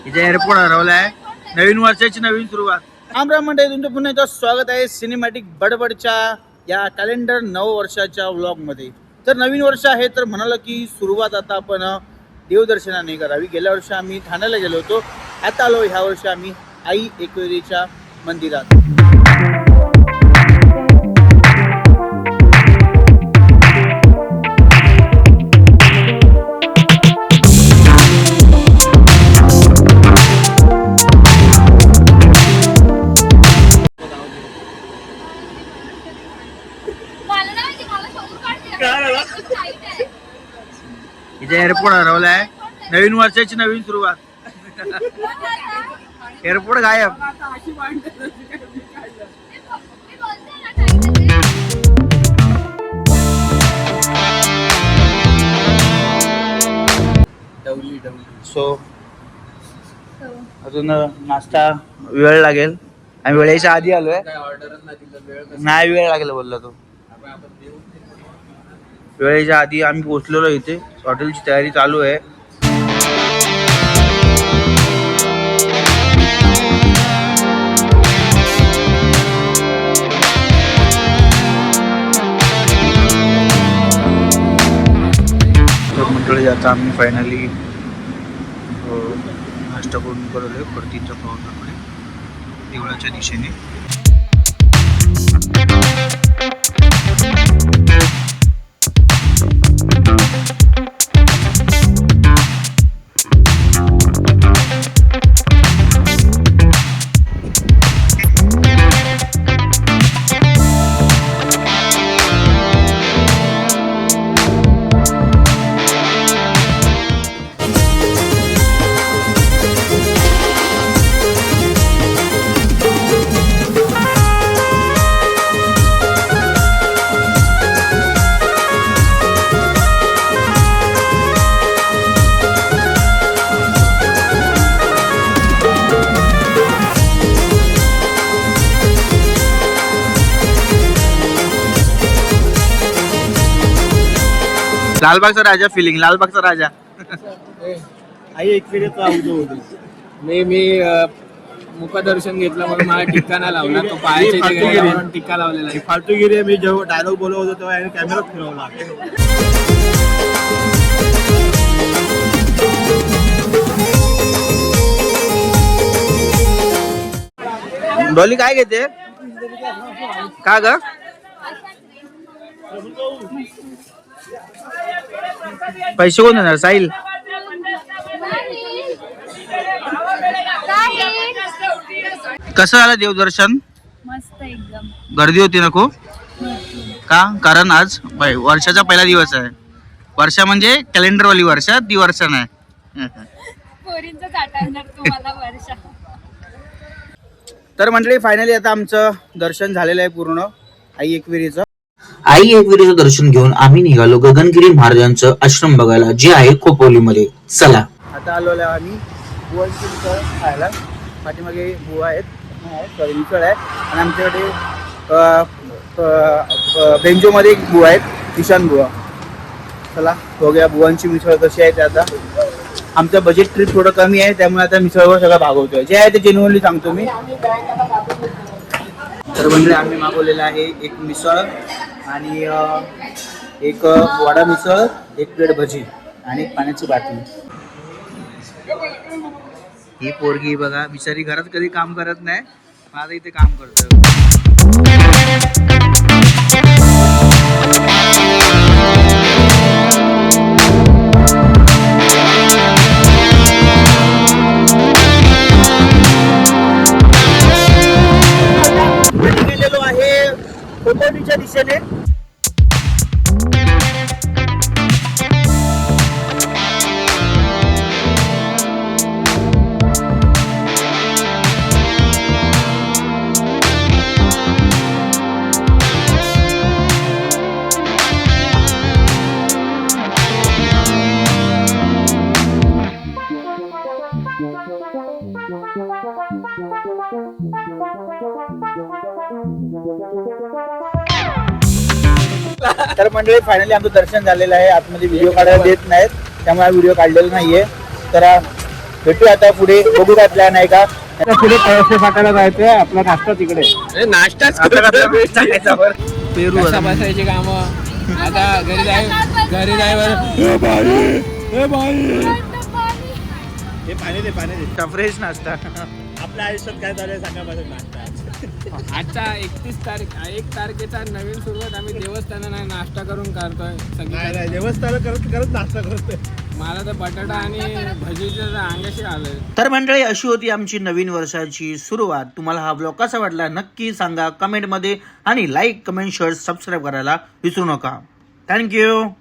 इथे एअरपोर्ट हरवलाय. नवीन वर्षाची नवीन सुरुवात. राम मंडळी, तुमचं पुन्हा एकदा स्वागत आहे सिनेमॅटिक बडबडच्या या कॅलेंडर नववर्षाच्या व्लॉग मध्ये. तर नवीन वर्ष आहे तर म्हणाल की सुरुवात आता आपण देवदर्शनाने करावी. गेल्या वर्षी आम्ही ठाण्याला गेलो होतो, आता आलो ह्या वर्षी आम्ही आई एकविरीच्या मंदिरात. इथे एअरपोर्ट हरवलाय. नवीन वर्षाची नवीन सुरुवात. एअरपोर्ट गायब. सो अजून नाश्ता वेळ लागेल. आम्ही वेळेच्या आधी आलोय. नाही वेळ लागेल बोलला तो. वेळेच्या आधी आम्ही पोहोचलेलो. इथे हॉटेलची तयारी चालू आहे. मंडळी आता आम्ही फायनली नाश्ता करून करलोय परतीच्या पावसामुळे देवळाच्या दिशेने. लालबागचा राजा फिलिंग. लालबागचा राजा. आई एकविरीचा मी मुखदर्शन घेतलं म्हणून मला टिक्का नाही लावला. तो पायाच्या टिक्का लावलेला आहे. फालतूगिरी. मी जेव्हा डायलॉग बोलत होतो तेव्हा याने कॅमेराच फिरवला. डॉली काय घेते का ग? पैसे कोण देणार? साहिल. कसं झालं देवदर्शन? मस्त एकदम. गर्दी होती ना खूप? का? कारण आज वर्षाचा पहिला दिवस आहे. वर्षा म्हणजे कॅलेंडर वाली वर्षा, ती वर्षा नाही. पोरींचं साठवणार तुम्हाला वर्षा. तर मंडळी फायनली आता आमचं दर्शन झालेलं आहे पूर्ण आई एकविरीचं. आई एकविरीचं दर्शन घेऊन आम्ही निघालो गगनगिरी महाराजांचं आश्रम बघायला, जे आहे खोपोलीमध्ये. चला आता आलो आम्ही बुवांची मिसळ खायला. पाठीमागे बुवा आहेत, सॉरी मिसळ आहे. आणि आमच्याकडे बेंजोमध्ये एक बुवा आहेत, ईशान बुवा. चला बघूया बुवांची मिसळ कशी आहे ते. आता आमचं बजेट ट्रिप थोडं कमी आहे त्यामुळे आता मिसळवर सगळं भागवतोय. जे आहे ते जेन्युअनली सांगतो मी. तर म्हणजे आम्ही मागवलेलं आहे एक मिसळ आणि एक वडा मिसळ, एक प्लेट भजी आणि एक पाण्याची बाटली. ही पोरगी बघा बिचारी घरात कधी काम करत नाही, माझं इथे काम करतो. गेलेलो आहे खोपोलीच्या दिशेने. तर मंडळी फायनली आमचं दर्शन झालेलं आहे. आतमध्ये व्हिडिओ काढायला देत नाहीत त्यामुळे हा व्हिडिओ काढलेला नाहीये. तर भेटू आता पुढे, बघू काय प्लॅन आहे का. पुढे पळसे फाटायला जायचंय, आपला नाश्ता तिकडे. नाश्ताच पेरू कसा बसायची काम आता घरी जायवर फ्रेश नाश्ता. आपल्या आयुष्यात काय झालंय सकाळपासून नाश्ता. आजचा 1 तारखेचा नवीन सुरुवात आम्ही देवस्थानाला नाश्ता करून करतोय सगळी. देवस्थान करत नाश्ता करतोय. मला तर बटाटा आणि भजीचं अंगाशी आलंय. तर मंडळी, अशी होती आमची नवीन वर्षाची सुरुवात. तुम्हाला हा ब्लॉग कसा वाटला नक्की सांगा कमेंटमध्ये, आणि लाईक, कमेंट, शेअर, सबस्क्राईब करायला विसरू नका. थँक्यू.